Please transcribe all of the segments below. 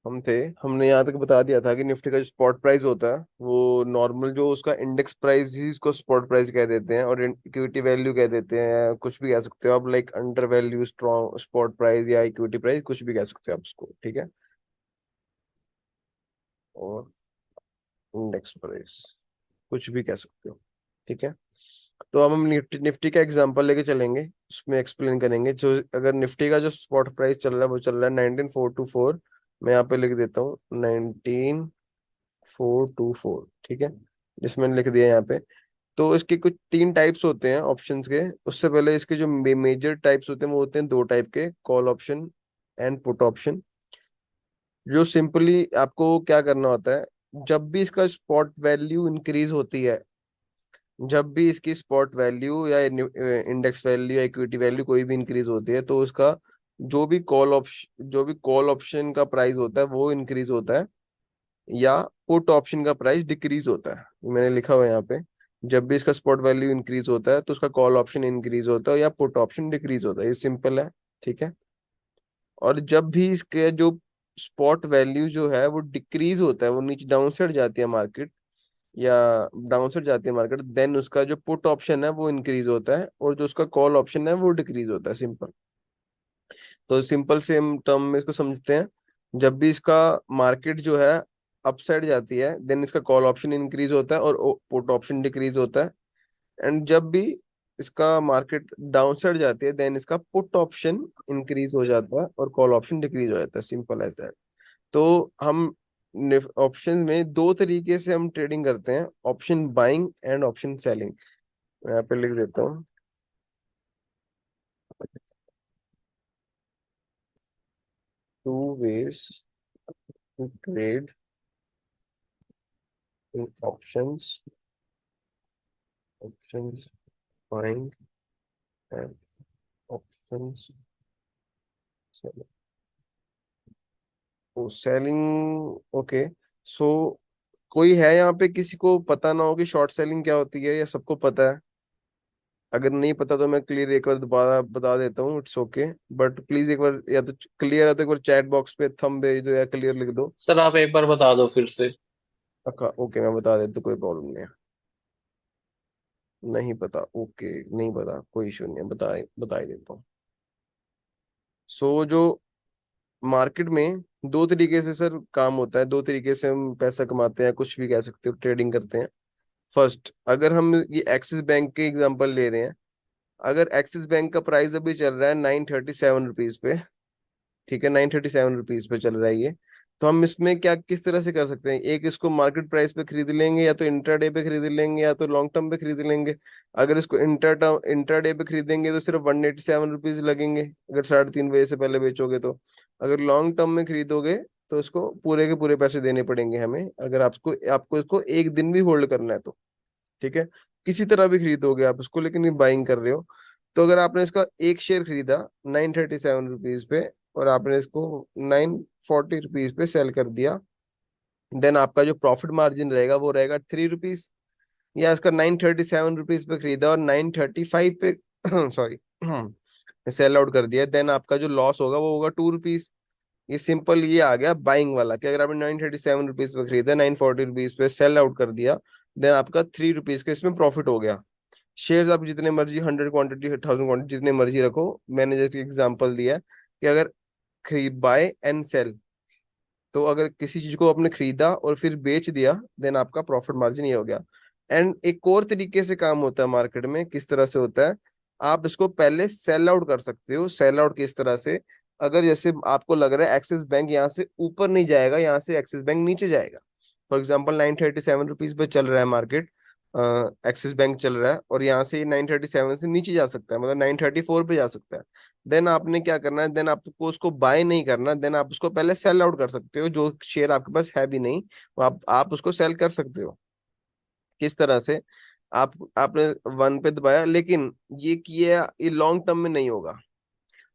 हम थे, हमने यहाँ तक बता दिया था कि निफ्टी का जो स्पॉट प्राइस होता है वो नॉर्मल जो उसका इंडेक्स प्राइस ही इसको स्पॉट प्राइस कह देते हैं, और इक्विटी वैल्यू कह देते हैं, कुछ भी कह सकते हो आप, like under value strong spot price या इक्विटी प्राइस, कुछ भी कह सकते हो आप उसको, ठीक है। और इंडेक्स प्राइस कुछ भी कह सकते हो, ठीक है। तो अब हम निफ्टी निफ्टी का एग्जांपल लेके चलेंगे, उसमें एक्सप्लेन करेंगे। जो अगर निफ्टी का जो स्पॉट प्राइस चल रहा है वो चल रहा है 19424। मैं यहाँ पे लिख देता हूँ 19424, ठीक है, जिसमें लिख दिया यहाँ पे। तो इसके कुछ तीन टाइप्स होते हैं ऑप्शंस के। उससे पहले इसके जो मेजर टाइप्स होते हैं वो होते हैं दो टाइप के, call option and put option. जो सिंपली आपको क्या करना होता है, जब भी इसका स्पॉट वैल्यू इंक्रीज होती है, जब भी इसकी स्पॉट वैल्यू या इंडेक्स वैल्यू या इक्विटी वैल्यू कोई भी इंक्रीज होती है, तो उसका जो भी कॉल ऑप्शन का प्राइस होता है वो इंक्रीज होता है, या पुट ऑप्शन का प्राइस डिक्रीज होता है। ये मैंने लिखा हुआ है यहाँ पे। जब भी इसका स्पॉट वैल्यू इंक्रीज होता है तो उसका कॉल ऑप्शन इंक्रीज होता है या पुट ऑप्शन डिक्रीज होता है, ये सिंपल है, ठीक है। और जब भी इसके जो स्पॉट वैल्यू जो है वो डिक्रीज होता है, वो नीचे डाउन साइड जाती है मार्केट, या डाउन साइड जाती है मार्केट, देन उसका जो पुट ऑप्शन है वो इंक्रीज होता है, और जो उसका कॉल ऑप्शन है वो डिक्रीज होता है, सिंपल। तो सिंपल से हम टर्म में इसको समझते हैं। जब भी इसका मार्केट जो है अपसाइड जाती है, देन इसका कॉल ऑप्शन इंक्रीज होता है और पुट ऑप्शन डिक्रीज होता है। एंड जब भी इसका मार्केट डाउन साइड जाती है, देन इसका पुट ऑप्शन इंक्रीज हो जाता है और कॉल ऑप्शन डिक्रीज हो जाता है, सिंपल एज दैट। तो हम ऑप्शन में दो तरीके से हम ट्रेडिंग करते हैं, option buying and option selling. मैं यहाँ पे लिख देता हूँ, two ways to trade in options, options buying and options selling. Oh selling, okay. So कोई है यहाँ पे किसी को पता ना हो कि शॉर्ट सेलिंग क्या होती है, या सबको पता है? अगर नहीं पता तो मैं क्लियर एक बार दोबारा बता देता हूँ, इट्स ओके। बट प्लीज एक बार, या तो क्लियर है तो एक बार चैट बॉक्स पे थंब भेज दो या क्लियर लिख दो। सर आप एक बार बता दो फिर से। अका ओके, मैं बता देता हूँ, कोई प्रॉब्लम नहीं है। नहीं पता, ओके, नहीं पता, कोई इशू नहीं है, बता ही देता हूँ। सो जो मार्केट में दो तरीके से सर काम होता है, दो तरीके से हम पैसा कमाते हैं, कुछ भी कह सकते हो, ट्रेडिंग करते हैं। फर्स्ट, अगर हम ये एक्सिस बैंक के एग्जांपल ले रहे हैं, अगर एक्सिस बैंक का प्राइस अभी चल रहा है 937 रुपीज पे, ठीक है, 937 रुपीज पे चल रहा है ये, तो हम इसमें क्या किस तरह से कर सकते हैं, एक इसको मार्केट प्राइस पे खरीद लेंगे, या तो इंट्राडे पे खरीद लेंगे, या तो लॉन्ग टर्म पे खरीद लेंगे। अगर इसको इंट्राडे पे खरीदेंगे तो सिर्फ 187 रुपीज लगेंगे, अगर 3:30 बजे से पहले बेचोगे तो। अगर लॉन्ग टर्म में खरीदोगे तो इसको पूरे के पूरे पैसे देने पड़ेंगे हमें, अगर आपको आपको इसको एक दिन भी होल्ड करना है तो, ठीक है। किसी तरह भी खरीदोगे आप इसको, लेकिन ये बाइंग कर रहे हो। तो अगर आपने इसका एक शेयर खरीदा 937 रुपीज पे, और आपने इसको 940 रुपीज पे सेल कर दिया, देन आपका जो प्रॉफिट मार्जिन रहेगा वो रहेगा 3 रुपीज। या इसका 937 रुपीज पे खरीदा और 935 पे सॉरी सेल आउट कर दिया, देन आपका जो लॉस होगा वो होगा 2 रुपीज। ये सिंपल ये आ गया बाइंग वाला, कि अगर आपने 937 रुपीज पे खरीदा, 940 रुपीज पे सेल आउट कर दिया, देन आपका 3 रुपीज का इसमें प्रॉफिट हो गया। शेयर्स आप जितने मर्जी, 100 क्वांटिटी, 1000 क्वांटिटी, जितने मर्जी रखो। मैंने जैसे एग्जांपल दिया है कि अगर खरीद बाय एंड सेल, तो अगर किसी चीज को आपने खरीदा और फिर बेच दिया, देन आपका प्रॉफिट मार्जिन ये हो गया। एंड एक और तरीके से काम होता है मार्केट में, किस तरह से होता है, आप इसको पहले सेल आउट कर सकते हो। सेल आउट किस तरह से, अगर जैसे आपको लग रहा है एक्सिस बैंक यहाँ से ऊपर नहीं जाएगा, यहाँ से एक्सिस बैंक नीचे जाएगा। फॉर एग्जाम्पल 937 रुपीज पे चल रहा है मार्केट, एक्सिस बैंक चल रहा है, और यहाँ से 937 से नीचे जा सकता है, मतलब 934 पे जा सकता है। देन आपने क्या करना है, देन आपको उसको बाय नहीं करना, देन आप उसको पहले सेल आउट कर सकते हो, जो शेयर आपके पास है भी नहीं, वो आप उसको सेल कर सकते हो। किस तरह से, आप आपने वन पे दबाया, लेकिन ये किया, ये लॉन्ग टर्म में नहीं होगा।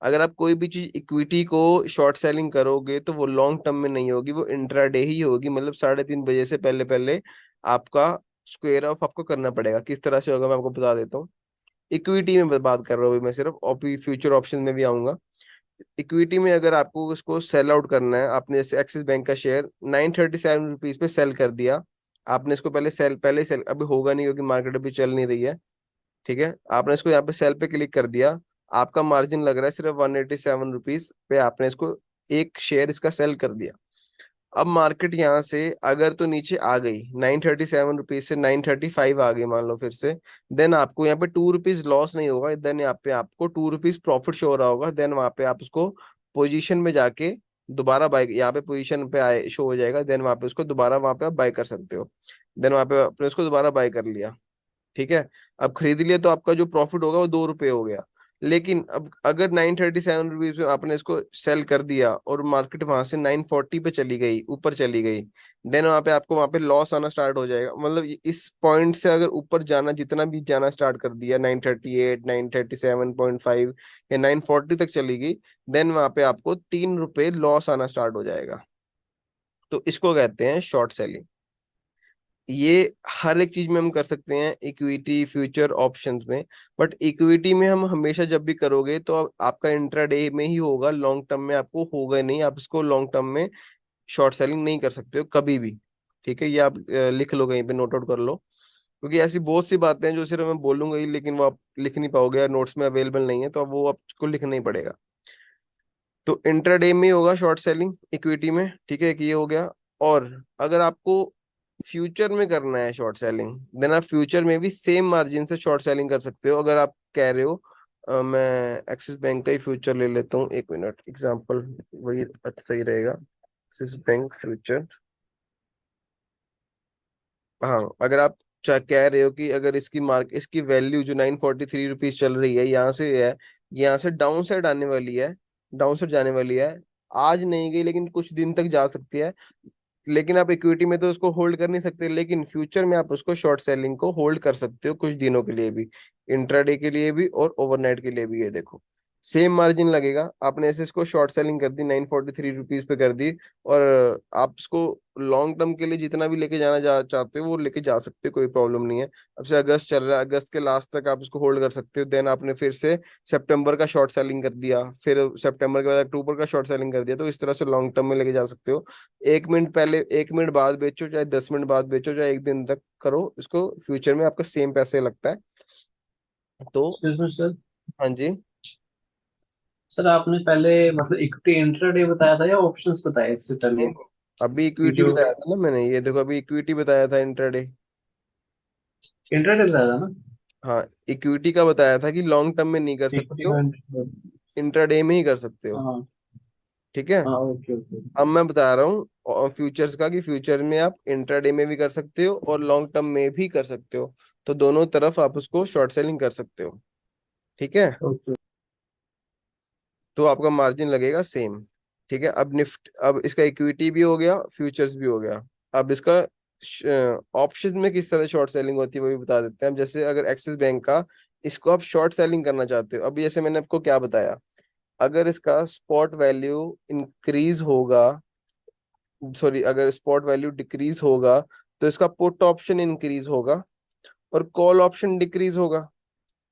अगर आप कोई भी चीज इक्विटी को शॉर्ट सेलिंग करोगे तो वो लॉन्ग टर्म में नहीं होगी, वो इंट्राडे ही होगी, मतलब 3:30 बजे से पहले पहले आपका स्क्वेयर ऑफ आपको करना पड़ेगा। किस तरह से होगा मैं आपको बता देता हूँ। इक्विटी में बात कर रहा हूँ अभी मैं सिर्फ, और फ्यूचर ऑप्शन में भी आऊंगा। इक्विटी में अगर आपको उसको सेल आउट करना है, आपने जैसे एक्सिस बैंक का शेयर 937 रुपीज पे सेल कर दिया, आपने इसको पहले सेल, अभी होगा नहीं क्योंकि मार्केट अभी चल नहीं रही है, ठीक है, आपने इसको यहाँ पे सेल पे क्लिक कर दिया, आपका मार्जिन लग रहा है सिर्फ 187 रुपीज पे, आपने इसको एक शेयर इसका सेल कर दिया। अब मार्केट यहाँ से अगर तो नीचे आ गई 937 रुपीज से 935 आ गई मान लो फिर से, देन आपको यहाँ पे 2 रुपीज लॉस नहीं होगा, देन यहाँ पे आपको 2 रुपीज प्रॉफिट शो हो रहा होगा, देन वहां पे आप उसको पोजीशन में जाके दोबारा बाय, यहाँ पे पोजीशन पे आए शो हो जाएगा, देन वहां पे उसको दोबारा वहां पे आप बाय कर सकते हो। देन वहां पे आपने उसको दोबारा बाय कर लिया, ठीक है, अब खरीद लिया तो आपका जो प्रॉफिट होगा वो 2 रुपये हो गया। लेकिन अब अगर 937 रुपीज में आपने इसको सेल कर दिया और मार्केट वहां से 940 पे चली गई, ऊपर चली गई, देन वहां पे आपको वहां पे लॉस आना स्टार्ट हो जाएगा, मतलब इस पॉइंट से अगर ऊपर जाना, जितना भी जाना स्टार्ट कर दिया 938, 937.5 या 940 तक चली गई, देन वहां पे आपको 3 रुपये लॉस आना स्टार्ट हो जाएगा। तो इसको कहते हैं शॉर्ट सेलिंग। ये हर एक चीज में हम कर सकते हैं, इक्विटी फ्यूचर ऑप्शंस में, बट इक्विटी में हम हमेशा जब भी करोगे तो आपका इंट्राडे में ही होगा, लॉन्ग टर्म में आपको होगा नहीं, आप इसको लॉन्ग टर्म में शॉर्ट सेलिंग नहीं कर सकते हो कभी भी। ठीक है, ये आप लिख लो कहीं पे, नोट आउट कर लो, क्योंकि ऐसी बहुत सी बातें हैं जो सिर्फ मैं बोलूंगा ही, लेकिन वो आप लिख नहीं पाओगे या नोट्स में अवेलेबल नहीं है, तो अब वो आपको लिखना ही पड़ेगा। तो इंट्राडे में होगा शॉर्ट सेलिंग इक्विटी में, ठीक है कि ये हो गया। और अगर आपको फ्यूचर में करना है शॉर्ट सेलिंग, देन आप फ्यूचर में भी सेम मार्जिन से शॉर्ट सेलिंग कर सकते हो। अगर आप कह रहे हो मैं एक्सिस बैंक का ही फ्यूचर ले लेता हूँ, एक मिनट, एग्जांपल वही अच्छा सही रहेगा, एक्सिस बैंक फ्यूचर। हाँ, अगर आप कह रहे हो कि अगर इसकी वैल्यू जो 943 रुपीज चल रही है यहाँ से है, यहाँ से डाउन साइड आने वाली है, डाउन साइड जाने वाली है, आज नहीं गई लेकिन कुछ दिन तक जा सकती है, लेकिन आप इक्विटी में तो उसको होल्ड कर नहीं सकते, लेकिन फ्यूचर में आप उसको शॉर्ट सेलिंग को होल्ड कर सकते हो कुछ दिनों के लिए भी, इंट्राडे के लिए भी और ओवरनाइट के लिए भी। ये देखो सेम मार्जिन लगेगा, आपने ऐसे इसको शॉर्ट सेलिंग कर दी 943 रुपीज पे कर दी, और आप इसको लॉन्ग टर्म के लिए जितना भी लेके चाहते हो वो लेके जा सकते हो, कोई प्रॉब्लम नहीं है। अब से अगस्त चल रहा है, अगस्त के लास्ट तक आप इसको होल्ड कर सकते हो, देन आपने फिर से सितंबर का शॉर्ट सेलिंग कर दिया, फिर सितंबर के बाद अक्टूबर का शॉर्ट सेलिंग कर दिया, तो इस तरह से लॉन्ग टर्म में लेके जा सकते हो। 1 मिनट पहले, 1 मिनट बाद बेचो, चाहे 10 मिनट बाद बेचो, चाहे एक दिन तक करो इसको, फ्यूचर में आपका सेम पैसे लगता है। तो एक्सक्यूज मी सर। हाँ जी। सर आपने पहले मतलब इक्विटी इंट्राडे बताया था या ऑप्शंस बताया इससे नहीं पहले? नहीं, अभी ये इक्विटी जो बताया था ना मैंने, ये देखो अभी इक्विटी बताया था इंट्राडे। इंट्राडे बताया था ना? हाँ, इक्विटी का बताया था कि लॉन्ग टर्म में नहीं कर सकते इक्विटी हो, का इंट्राडे में ही कर सकते हो, हाँ। ठीक है। हाँ, ओके ओके। अब मैं बता रहा हूँ फ्यूचर्स का, कि फ्यूचर में आप इंट्राडे में भी कर सकते हो और लॉन्ग टर्म में भी कर सकते हो, तो दोनों तरफ आप उसको शॉर्ट सेलिंग कर सकते हो, ठीक है। ओके। तो आपका मार्जिन लगेगा सेम, ठीक है। अब इसका इक्विटी भी हो गया, फ्यूचर्स भी हो गया। अब इसका ऑप्शंस में किस तरह शॉर्ट सेलिंग होती है वो भी बता देते हैं। अब जैसे अगर एक्सिस बैंक का, इसको आप शॉर्ट सेलिंग करना चाहते हो, अभी जैसे मैंने आपको क्या बताया, अगर इसका स्पॉट वैल्यू इंक्रीज होगा, सॉरी, अगर स्पॉट वैल्यू डिक्रीज होगा तो इसका पुट ऑप्शन इंक्रीज होगा और कॉल ऑप्शन डिक्रीज होगा,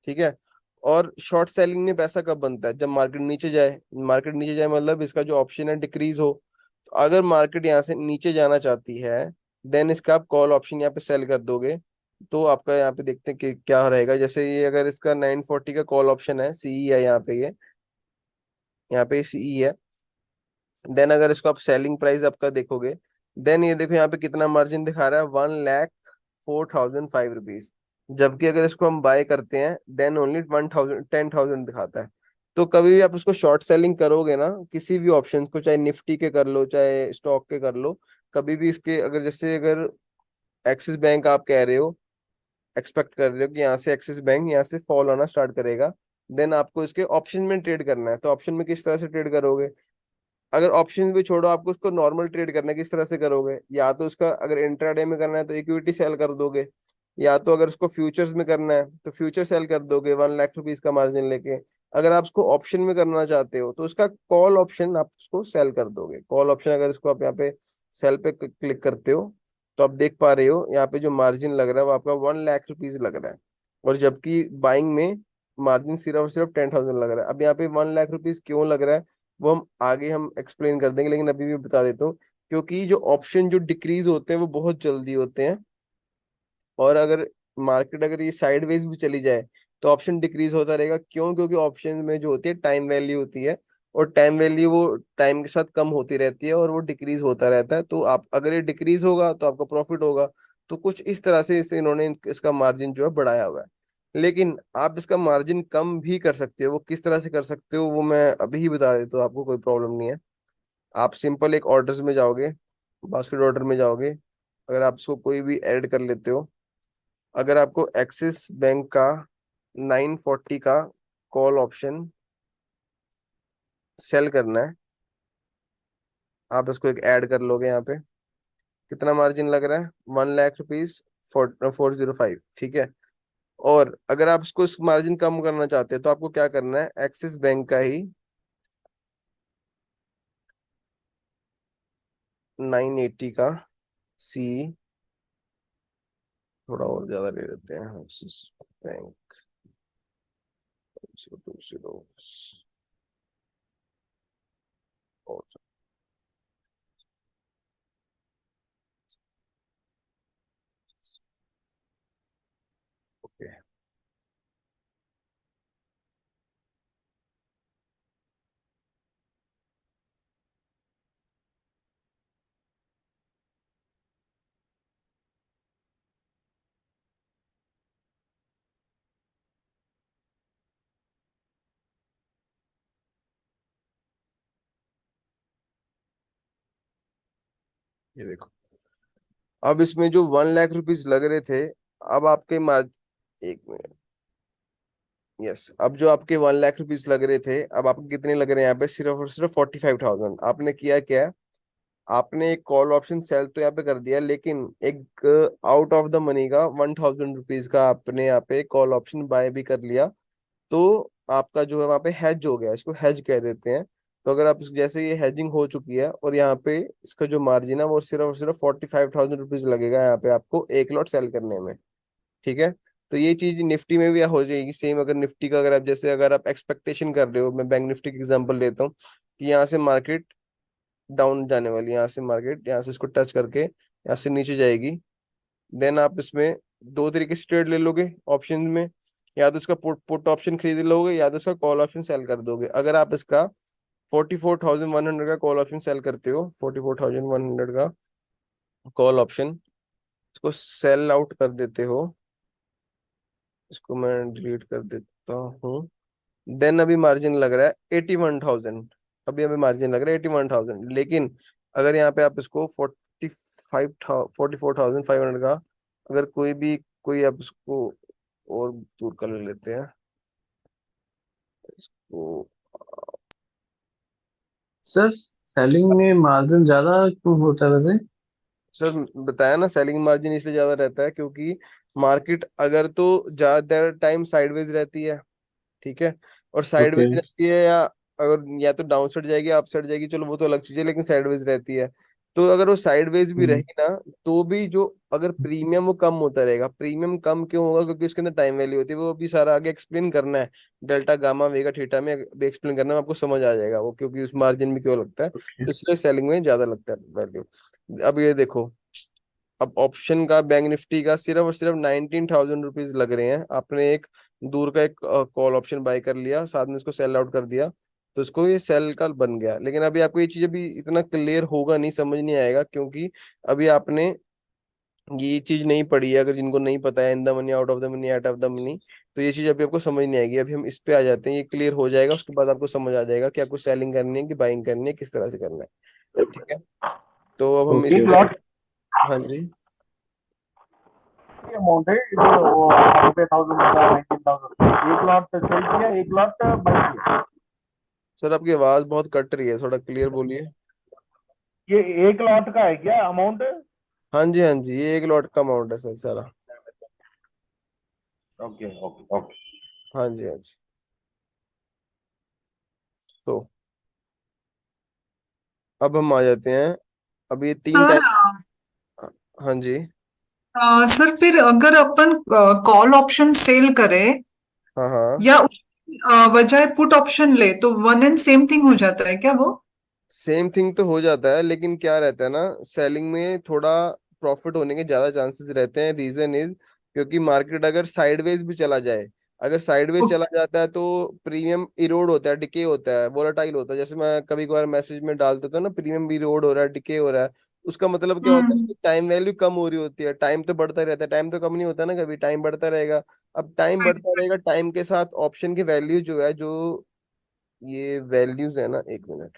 ठीक है। और शॉर्ट सेलिंग में पैसा कब बनता है, जब मार्केट नीचे जाए, मार्केट नीचे जाए मतलब इसका जो ऑप्शन है डिक्रीज हो, तो अगर मार्केट यहाँ से नीचे जाना चाहती है, देन इसका आप कॉल ऑप्शन यहाँ पे सेल कर दोगे, तो आपका यहाँ पे देखते हैं कि क्या रहेगा। जैसे ये अगर इसका 940 का कॉल ऑप्शन है, सीई है यहाँ पे, ये यहाँ पे सीई है, देन अगर इसको आप सेलिंग प्राइस आपका देखोगे, देन ये देखो यहाँ पे कितना मार्जिन दिखा रहा है, 1,04,005 रुपीज, जबकि अगर इसको हम बाय करते हैं देन ओनली 10,000 दिखाता है। तो कभी भी आप उसको शॉर्ट सेलिंग करोगे ना, किसी भी ऑप्शन को, चाहे निफ्टी के कर लो चाहे स्टॉक के कर लो, कभी भी इसके अगर जैसे अगर एक्सिस बैंक आप कह रहे हो, एक्सपेक्ट कर रहे हो कि यहाँ से एक्सिस बैंक यहाँ से फॉल आना स्टार्ट करेगा, देन आपको इसके ऑप्शन में ट्रेड करना है, तो ऑप्शन में किस तरह से ट्रेड करोगे, अगर ऑप्शन भी छोड़ो, आपको उसको नॉर्मल ट्रेड करना है, किस तरह से करोगे, या तो उसका अगर इंट्राडे में करना है तो इक्विटी सेल कर दोगे, या तो अगर उसको फ्यूचर्स में करना है तो फ्यूचर सेल कर दोगे 1 लाख रुपीज का मार्जिन लेके। अगर आप उसको ऑप्शन में करना चाहते हो तो उसका कॉल ऑप्शन आप उसको सेल कर दोगे, कॉल ऑप्शन अगर इसको आप यहाँ पे सेल पे क्लिक करते हो, तो आप देख पा रहे हो यहाँ पे जो मार्जिन लग रहा है वो आपका 1 लाख रुपीज लग रहा है, और जबकि बाइंग में मार्जिन सिर्फ और सिर्फ 10,000 लग रहा है। अब यहाँ पे 1 लाख रुपीज क्यों लग रहा है, वो हम आगे हम एक्सप्लेन कर देंगे, लेकिन अभी भी बता देता हूँ। क्योंकि जो ऑप्शन जो डिक्रीज होते हैं वो बहुत जल्दी होते हैं, और अगर मार्केट अगर ये साइडवेज भी चली जाए तो ऑप्शन डिक्रीज होता रहेगा। क्यों? क्योंकि ऑप्शन में जो होती है टाइम वैल्यू होती है, और टाइम वैल्यू वो टाइम के साथ कम होती रहती है, और वो डिक्रीज होता रहता है। तो आप अगर ये डिक्रीज होगा तो आपका प्रॉफिट होगा। तो कुछ इस तरह से इसे इन्होंने इसका मार्जिन जो है बढ़ाया हुआ है। लेकिन आप इसका मार्जिन कम भी कर सकते हो। वो किस तरह से कर सकते हो वो मैं अभी ही बता देता हूँ, आपको कोई प्रॉब्लम नहीं है। आप सिंपल एक ऑर्डर्स में जाओगे, बास्केट ऑर्डर में जाओगे, अगर आप इसको कोई भी ऐड कर लेते हो। अगर आपको एक्सिस बैंक का 940 का कॉल ऑप्शन सेल करना है, आप इसको एक ऐड कर लोगे यहाँ पे। कितना मार्जिन लग रहा है? 1 लाख रुपीज, 405, ठीक है। और अगर आप इसको इस मार्जिन कम करना चाहते हैं तो आपको क्या करना है, एक्सिस बैंक का ही 980 का सी, थोड़ा और ज्यादा ले लेते हैं, एक्सिस बैंक 020, और ओके। ये देखो, अब इसमें जो 1 लाख रुपीज लग रहे थे, अब आपके मार्ज एक मिनट, यस, अब जो आपके 1 लाख रुपीज लग रहे थे, अब आपके कितने लग रहे हैं यहाँ पे? सिर्फ और सिर्फ 45,000। आपने किया क्या है, आपने एक कॉल ऑप्शन सेल तो यहाँ पे कर दिया, लेकिन एक आउट ऑफ द मनी का 1,000 रुपीज का आपने यहाँ पे कॉल ऑप्शन बाय भी कर लिया। तो आपका जो है वहाँ पे हेज हो गया, इसको हेज कह देते हैं। तो अगर आप जैसे ये हेजिंग हो चुकी है, और यहाँ पे इसका जो मार्जिन है वो सिर्फ और सिर्फ 45,000 रुपीज लगेगा यहाँ पे आपको एक लॉट सेल करने में, ठीक है। तो ये चीज निफ्टी में भी हो जाएगी सेम। अगर निफ्टी का अगर आप जैसे अगर आप एक्सपेक्टेशन कर रहे हो, मैं बैंक निफ्टी का एग्जांपल लेता हूँ कि यहाँ से मार्केट डाउन जाने वाली है, यहाँ से मार्केट यहाँ से इसको टच करके यहाँ से नीचे जाएगी। देन आप इसमें दो तरीके से ट्रेड ले लोगे ऑप्शन में, या तो इसका पुट पुट ऑप्शन खरीद लोगे, या तो इसका कॉल ऑप्शन सेल कर दोगे। अगर आप इसका 44,100 का कॉल ऑप्शन सेल करते हो, 44,100 का कॉल ऑप्शन इसको सेल आउट कर देते हो, इसको मैं डिलीट कर देता हूँ। देन अभी मार्जिन लग रहा है 81,000। अभी अभी मार्जिन लग रहा है 81,000, लेकिन अगर यहाँ पे आप इसको 44,500 का, अगर कोई आप इसको और दूर कर लेते हैं इसको। सर सेलिंग में मार्जिन ज्यादा क्यों होता है वैसे? सर बताया ना, सेलिंग मार्जिन इसलिए ज्यादा रहता है क्योंकि मार्केट अगर तो ज्यादा टाइम साइडवेज रहती है, ठीक है, और ओके। साइडवेज रहती है, या अगर या तो डाउन साइड जाएगी अप साइड जाएगी, चलो वो तो अलग चीज है, लेकिन साइडवेज रहती है। तो अगर वो साइडवेज भी हम्म। रही ना, तो भी जो अगर प्रीमियम वो कम होता रहेगा। प्रीमियम कम क्यों होगा? क्योंकि उसके अंदर टाइम वैल्यू होती है, वो भी सारा आगे एक्सप्लेन करना है। डेल्टा गामा वेगा थीटा में भी एक्सप्लेन करना है, आपको समझ आ जाएगा वो, क्योंकि उस मार्जिन में क्यों लगता है। ओके। तो इसलिए सेलिंग में ज्यादा लगता है वैल्यू। अब ये देखो, अब ऑप्शन का बैंक निफ्टी का सिर्फ और सिर्फ 19,000 रुपीज लग रहे हैं। आपने एक दूर का एक कॉल ऑप्शन बाय कर लिया, साथ में इसको सेल आउट कर दिया, तो इसको ये सेल का बन गया। लेकिन अभी आपको ये चीज अभी इतना क्लियर होगा नहीं, समझ नहीं आएगा, क्योंकि अभी आपने ये चीज नहीं पढ़ी है। अगर जिनको नहीं पता है इन the money out of the money out of the money, तो ये चीज अभी आपको समझ नहीं आएगी। अभी हम इस पे आ जाते हैं, ये क्लियर हो जाएगा, उसके बाद आपको समझ आ जाएगा कि आपको सेलिंग करनी है कि बाइंग करनी है, किस तरह से करना है, ठीक है। तो अब हम इस ओके। पे, ओके। हाँ जी। अमाउंट है जो 90,000 का 19,000 एक लॉट सेल किया, एक लॉट बाई किया। सर आपकी आवाज बहुत कट रही है, थोड़ा क्लियर बोलिए। ये एक लॉट का है क्या अमाउंट? हाँ जी, हाँ जी, ये एक लॉट का अमाउंट है सर सारा। Okay okay okay. हाँ जी, हाँ जी। तो अब हम आ जाते हैं, अब ये तीन सर टाइप। हाँ जी। सर फिर अगर अपन कॉल ऑप्शन सेल करें हाँ हाँ। या बजाय पुट ऑप्शन ले तो वन एंड सेम थिंग हो जाता है क्या वो? सेम थिंग तो हो जाता है, लेकिन क्या रहता है ना, सेलिंग में थोड़ा प्रॉफिट होने के ज्यादा चांसेस रहते हैं। रीजन इज क्योंकि मार्केट अगर साइडवेज भी चला जाए, अगर साइडवेज चला जाता है तो प्रीमियम इरोड होता है, डिके होता है, वोलेटाइल होता है। जैसे मैं कभी कभार मैसेज में डाल देता हूँ ना, प्रीमियम इरोड हो रहा है, डिके हो रहा है, उसका मतलब क्या होता है, हम्म। उसकी टाइम वैल्यू कम हो रही होती है। टाइम तो बढ़ता ही रहता है, टाइम तो कम नहीं होता ना कभी, टाइम बढ़ता रहेगा। अब टाइम बढ़ता रहेगा, टाइम के साथ ऑप्शन की वैल्यू जो है, जो ये वैल्यूज है ना, एक मिनट,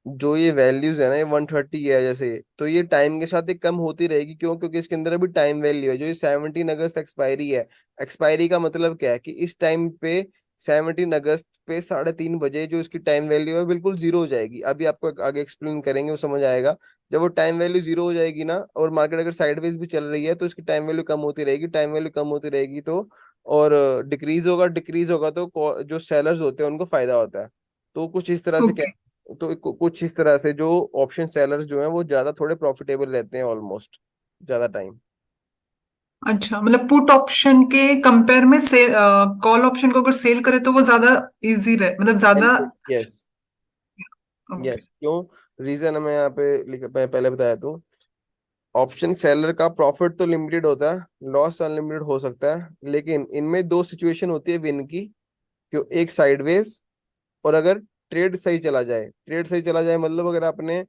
जो ये वैल्यूज है ना, ये 130 है जैसे, तो ये टाइम के साथ एक कम होती रहेगी। क्यों? क्योंकि इसके अंदर अभी टाइम वैल्यू है। जो ये 17 अगस्त एक्सपायरी है, एक्सपायरी का मतलब क्या है कि इस टाइम पे 17 अगस्त पे 3:30 बजे जो इसकी टाइम वैल्यू है बिल्कुल जीरो हो जाएगी। अभी आपको आगे एक्सप्लेन करेंगे, वो समझ आएगा। जब वो टाइम वैल्यू जीरो हो जाएगी ना, और मार्केट अगर साइडवेज भी चल रही है, तो इसकी टाइम वैल्यू कम होती रहेगी, टाइम वैल्यू कम होती रहेगी तो, और डिक्रीज होगा तो जो सेलर्स होते हैं उनको फायदा होता है। तो कुछ इस तरह से क्या, ओके। तो कुछ इस तरह से जो ऑप्शन सेलर्स जो हैं वो ज्यादा थोड़े प्रॉफिटेबल रहते हैं, ऑलमोस्ट ज्यादा टाइम। अच्छा, मतलब पुट ऑप्शन के कंपेयर में से कॉल ऑप्शन को अगर सेल करे तो वो ज्यादा इजी रहे, मतलब ज्यादा। Yes, okay. यस। क्यों? रीजन हमें यहाँ पे मैं पहले बताया तो, ऑप्शन सेलर का प्रॉफिट तो लिमिटेड होता है, लॉस अनलिमिटेड हो सकता है, लेकिन इनमें दो सिचुएशन होती है विन की। क्यों? एक साइडवेज, और अगर ट्रेड सही चला जाए, ट्रेड सही चला जाए मतलब अगर आपने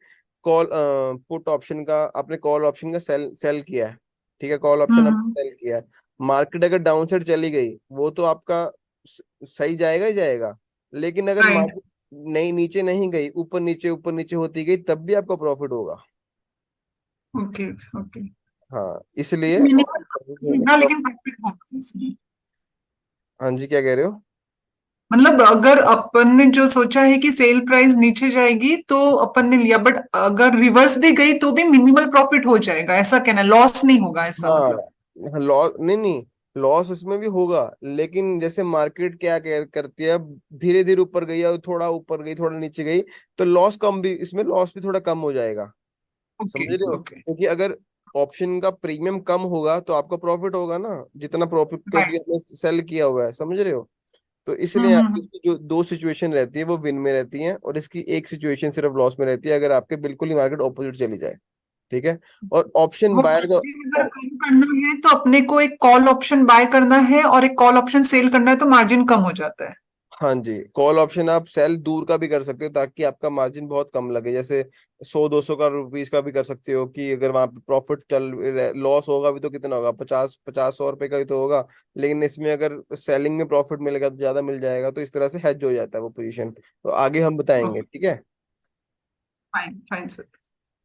कॉल पुट ऑप्शन का, आपने कॉल ऑप्शन का सेल सेल किया है, ठीक है, कॉल ऑप्शन आपने हम्म। सेल किया है, मार्केट अगर डाउन साइड चली गई, वो तो आपका सही जाएगा ही जाएगा। लेकिन अगर राइट। मार्केट नहीं, नीचे नहीं गई, ऊपर नीचे होती गई, तब भी आपका प्रॉफिट होगा। ओके। ओके। हाँ, इसलिए मिनिमम होगा लेकिन प्रॉफिट होगा इसमें। हाँ जी, क्या कह रहे हो? मतलब अगर अपन ने जो सोचा है कि सेल प्राइस नीचे जाएगी तो अपन ने लिया, बट अगर रिवर्स भी गई तो भी मिनिमल प्रॉफिट हो जाएगा, ऐसा कहना, लॉस नहीं होगा ऐसा मतलब। हाँ, लॉस नहीं, नहीं, लॉस उसमें भी होगा, लेकिन जैसे मार्केट क्या करती है, धीरे धीरे ऊपर गई और थोड़ा ऊपर गई, थोड़ा नीचे गई, तो लॉस कम भी, इसमें लॉस भी थोड़ा कम हो जाएगा। ओके। समझ रहे हो? ओके। क्योंकि अगर ऑप्शन का प्रीमियम कम होगा तो आपका प्रॉफिट होगा ना, जितना प्रॉफिट, क्योंकि राइट। आपने सेल किया हुआ है। समझ रहे हो? तो इसलिए यहाँ पे हम्म। इसकी जो दो सिचुएशन रहती है वो विन में रहती हैं, और इसकी एक सिचुएशन सिर्फ लॉस में रहती है, अगर आपके बिल्कुल ही मार्केट ऑपोजिट चली जाए। ठीक है? और ऑप्शन वो बायर का, मार्जिन अगर कम करना है तो अपने को एक कॉल ऑप्शन बाय करना है और एक कॉल ऑप्शन सेल करना है तो मार्जिन कम हो जाता है। हाँ जी, कॉल ऑप्शन आप सेल दूर का भी कर सकते हो ताकि आपका मार्जिन बहुत कम लगे। जैसे 100-200 का रुपीस का भी कर सकते हो, कि अगर वहां पे प्रॉफिट चल, लॉस होगा भी तो कितना होगा, 50-50-100 रुपए का ही तो होगा। लेकिन इसमें अगर सेलिंग में प्रॉफिट मिलेगा तो ज्यादा मिल जाएगा, तो इस तरह से हेज हो जाता है वो पोजीशन। तो आगे हम बताएंगे, ओके। ठीक है? Fine fine sir.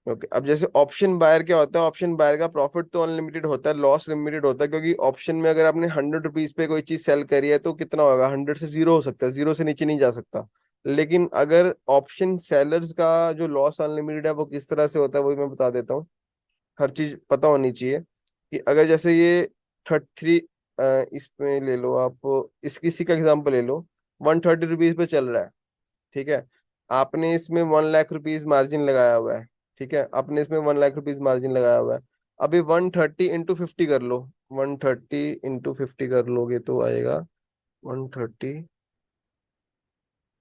ओके, अब जैसे ऑप्शन बायर क्या होता है, ऑप्शन बायर का प्रॉफिट तो अनलिमिटेड होता है, लॉस लिमिटेड होता है। क्योंकि ऑप्शन में अगर आपने 100 रुपीज पे कोई चीज सेल करी है तो कितना होगा, 100 से जीरो हो सकता है, जीरो से नीचे नहीं जा सकता। लेकिन अगर ऑप्शन सेलर्स का जो लॉस अनलिमिटेड है वो किस तरह से होता है, वो भी मैं बता देता हूँ। हर चीज पता होनी चाहिए कि अगर जैसे ये 33, इसमें ले लो आप, इस किसी का एग्जाम्पल ले लो, 130 रुपीज पे चल रहा है, ठीक है, आपने इसमें 1 लाख रुपीज मार्जिन लगाया हुआ है, ठीक है, आपने इसमें 1 लाख रुपीज मार्जिन लगाया हुआ है। अभी 130 × 50 कर लो, 130 × 50 कर लोगे तो आएगा 130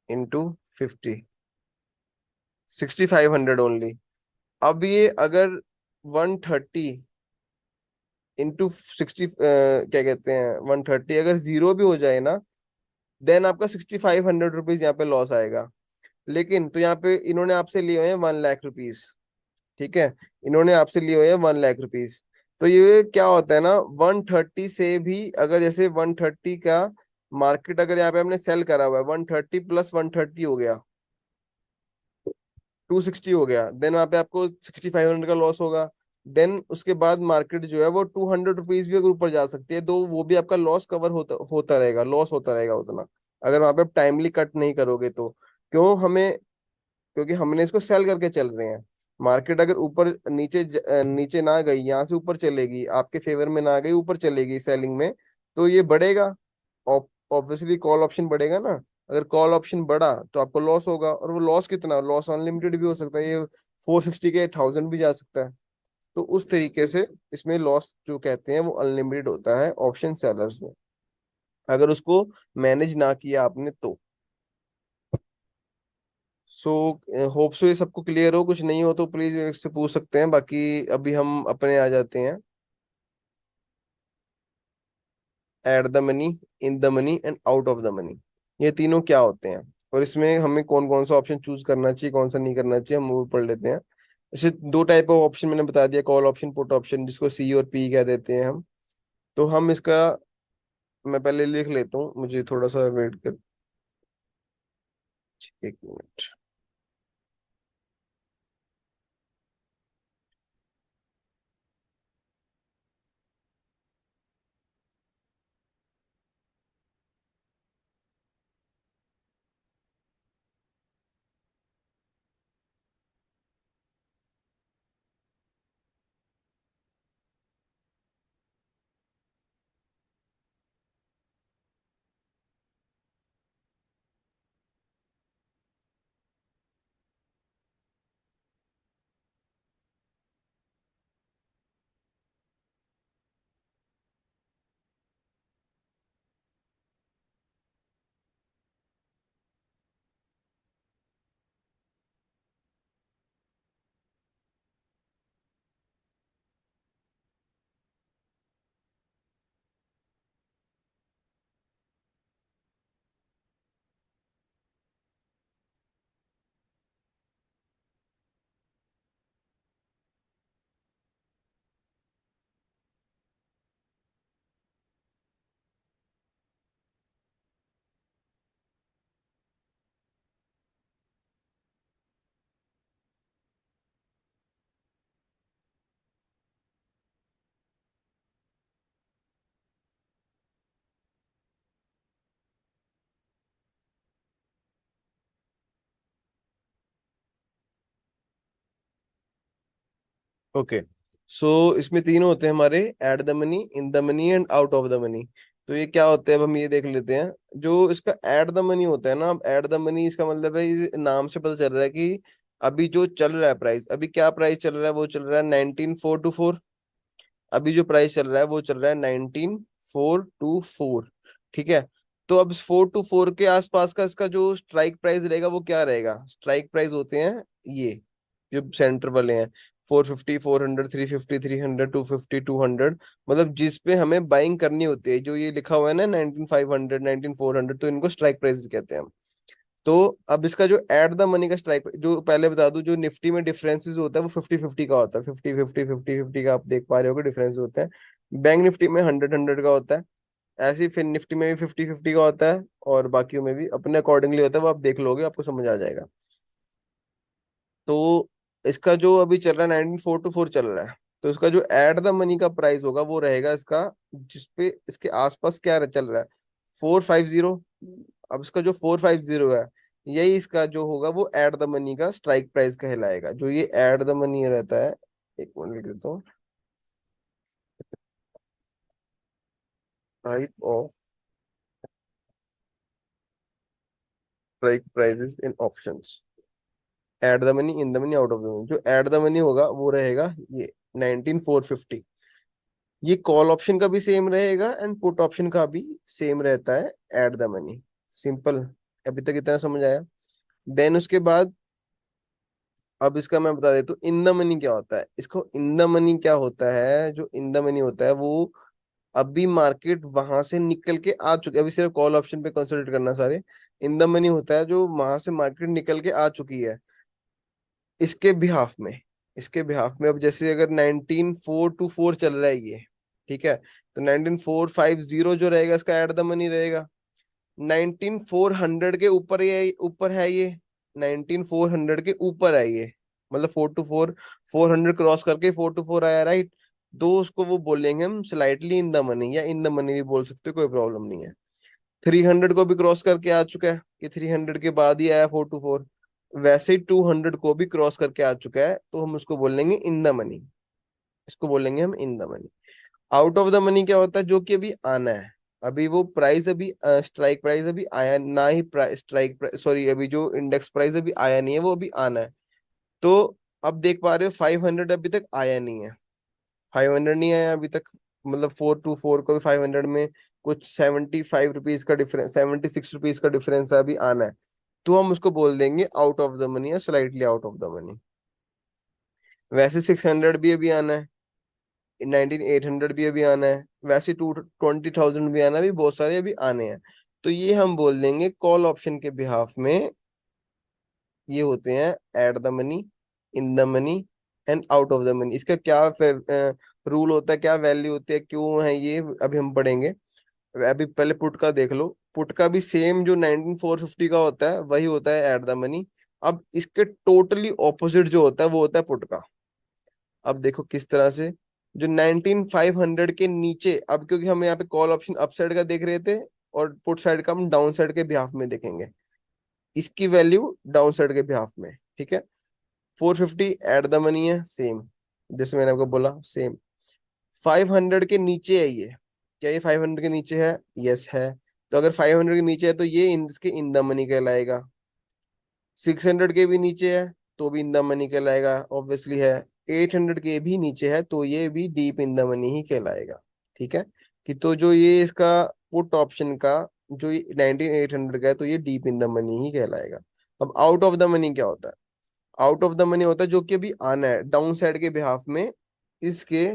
× 50, 6500 ओनली। अब ये अगर 130 × 60, क्या कहते हैं, 130 अगर जीरो भी हो जाए ना, देन आपका 6500 रुपीज यहाँ पे लॉस आएगा। लेकिन तो यहाँ पे इन्होंने आपसे लिए हुए हैं 1 लाख रुपीज, ठीक है, इन्होंने आपसे लिए हुए हैं 1 लाख रुपीज। तो ये क्या होता है ना, 130 से भी अगर जैसे 130 का मार्केट अगर यहाँ पे हमने सेल करा हुआ है, 130 प्लस 130 हो गया, 260 हो गया, देन वहाँ पे आपको 6500 का लॉस होगा। देन उसके बाद मार्केट जो है वो 200 रुपीज भी अगर ऊपर जा सकती है, तो वो भी आपका लॉस कवर होता होता रहेगा, लॉस होता रहेगा उतना, अगर वहाँ पे आप टाइमली कट नहीं करोगे तो। क्यों? हमें, क्योंकि हमने इसको सेल करके चल रहे हैं। मार्केट अगर ऊपर नीचे नीचे ना गई, यहाँ से ऊपर चलेगी, आपके फेवर में ना गई, ऊपर चलेगी सेलिंग में, तो ये बढ़ेगा, ऑब्वियसली कॉल ऑप्शन बढ़ेगा ना। अगर कॉल ऑप्शन बढ़ा तो आपको लॉस होगा, और वो लॉस कितना, लॉस अनलिमिटेड भी हो सकता है, ये 460 के 1000 भी जा सकता है। तो उस तरीके से इसमें लॉस जो कहते हैं वो अनलिमिटेड होता है ऑप्शन सेलर्स में, अगर उसको मैनेज ना किया आपने तो। सो होप सो ये सबको क्लियर हो, कुछ नहीं हो तो प्लीज मेरे से पूछ सकते हैं, बाकी अभी हम अपने आ जाते हैं। Eight the money, in the money and out of the money, ये तीनों क्या होते हैं, और इसमें हमें कौन कौन सा ऑप्शन चूज करना चाहिए, कौन सा नहीं करना चाहिए, हम वो पढ़ लेते हैं। जैसे दो टाइप ऑफ ऑप्शन मैंने बता दिया, कॉल ऑप्शन, पुट ऑप्शन, जिसको सी और पी कह देते हैं हम। तो हम इसका, मैं पहले लिख लेता हूँ, मुझे थोड़ा सा वेट कर, एक मिनट। ओके, सो इसमें तीन होते हैं हमारे, eight the money, in the money and out of the money. तो ये क्या होते हैं, अब हम ये देख लेते हैं। जो इसका एट द मनी होता है ना, अब एट द मनी इसका मतलब है, इस नाम से पता चल रहा है कि अभी जो चल रहा है प्राइस, अभी क्या प्राइस चल रहा है, वो चल रहा है 19,424। अभी जो प्राइस चल रहा है वो चल रहा है 19,424, ठीक है। तो अब 424 के आसपास का इसका जो स्ट्राइक प्राइस रहेगा वो क्या रहेगा, स्ट्राइक प्राइस होते हैं ये जो सेंटर वाले हैं, 450, 400, 350, 300, 250, 200, मतलब जिस पे हमें बाइंग करनी होती है, जो ये लिखा हुआ है ना 19,500, 19,400, तो इनको स्ट्राइक प्राइस कहते हैं हम। तो अब इसका जो एट द मनी का स्ट्राइक, जो पहले बता दूं, जो निफ्टी में डिफरेंसेस होता है वो 50-50 का होता है, 50-50, 50-50 का आप देख पा रहे होगे डिफरेंस होता है। बैंक निफ्टी में 100-100 का होता है, ऐसे ही फिर निफ्टी में भी 50-50 का होता है, और बाकियों में भी अपने अकॉर्डिंगली होता है, वो आप देख लोगे आपको समझ आ जाएगा। तो इसका जो अभी चल रहा है 19,424 चल रहा है, तो इसका जो एट द मनी का प्राइस होगा वो रहेगा इसका, जिसपे इसके आसपास क्या चल रहा है, 450। अब इसका जो 450 है, यही इसका जो होगा वो एट द मनी का स्ट्राइक प्राइस कहलाएगा, जो ये एट द मनी रहता है। एक मिनट लिख देता हूँ, type of strike prices in options, eight the money, in the money, out of the money. जो एट द मनी होगा वो रहेगा ये 19,450। ये कॉल ऑप्शन का भी सेम रहेगा एंड पुट ऑप्शन का भी सेम रहता है, एट द मनी। सिंपल, अभी तक इतना समझ आया। देन उसके बाद अब इसका मैं बता देता हूँ इन द मनी क्या होता है। इसको इन द मनी क्या होता है, जो इन द मनी होता है वो अभी मार्केट वहां से निकल के आ चुकी है, अभी सिर्फ कॉल ऑप्शन पे कंसंट्रेट करना सारे। इन द मनी होता है जो वहां से मार्केट निकल के आ चुकी है, इसके बिहाफ में, इसके बिहाफ में। अब जैसे अगर 19,424 चल रहा है ये, ठीक है, तो 19,450 जो रहेगा इसका एट द मनी रहेगा। 19,400 के ऊपर, ये ऊपर है ये, 19,400 के ऊपर है ये, मतलब 424, 400 क्रॉस करके 424 आया, राइट। तो उसको वो बोलेंगे हम स्लाइटली इन द मनी, या इन द मनी भी बोल सकते हो, कोई प्रॉब्लम नहीं है। 300 को भी क्रॉस करके आ चुका है, कि 300 के बाद ही आया 424, वैसे ही 200 को भी क्रॉस करके आ चुका है, तो हम उसको बोलेंगे इन द मनी, इसको बोलेंगे हम इन the money. Out of the money क्या होता है, जो कि अभी आना है, अभी वो प्राइस अभी स्ट्राइक प्राइस अभी आया ना ही, स्ट्राइक सॉरी, अभी जो इंडेक्स प्राइस अभी आया नहीं है वो अभी आना है। तो अब देख पा रहे हो 500 अभी तक आया नहीं है, 500 नहीं आया अभी तक, मतलब 424 को भी 500 में कुछ 75 रुपीज का डिफरेंस, 76 रुपीज का डिफरेंस है, अभी आना है। तो हम उसको बोल देंगे आउट ऑफ द मनी या slightly out of the money. वैसे 600 भी अभी आना है, 19800 भी अभी आना है, वैसे 20,000 भी आना है, अभी बहुत सारे अभी आने हैं। तो ये हम बोल देंगे कॉल ऑप्शन के बिहाफ में ये होते हैं eight the money, in the money and out of the money. इसका क्या रूल होता है, क्या वैल्यू होती है, क्यों है ये अभी हम पढ़ेंगे। अभी पहले पुट का देख लो, पुट का भी सेम जो 19450 का होता है वही होता है एट द मनी। अब इसके टोटली ऑपोजिट जो होता है वो होता है पुट का। अब देखो किस तरह से, जो 19500 के नीचे, अब क्योंकि हम यहाँ पे कॉल ऑप्शन अप साइड का देख रहे थे और पुट साइड का हम डाउन साइड के बिहाफ में देखेंगे, इसकी वैल्यू डाउन साइड के बिहाफ में, ठीक है। 450 एट द मनी है सेम, जैसे मैंने आपको बोला सेम। 500 के नीचे है ये, क्या ये 500 के नीचे है? यस है। तो अगर 500 के नीचे है तो ये इसके इन द मनी कहलाएगा। 600 के भी नीचे है तो भी इन द मनी कहलाएगा, ऑब्वियसली है। 800 के भी नीचे है तो ये भी डीप इन द मनी ही कहलाएगा, ठीक है। कि तो जो ये इसका पुट ऑप्शन का जो 19800 का है तो ये डीप इन द मनी ही कहलाएगा। अब आउट ऑफ द मनी क्या होता है? आउट ऑफ द मनी होता है जो कि अभी आना है डाउन साइड के बिहाफ में, इसके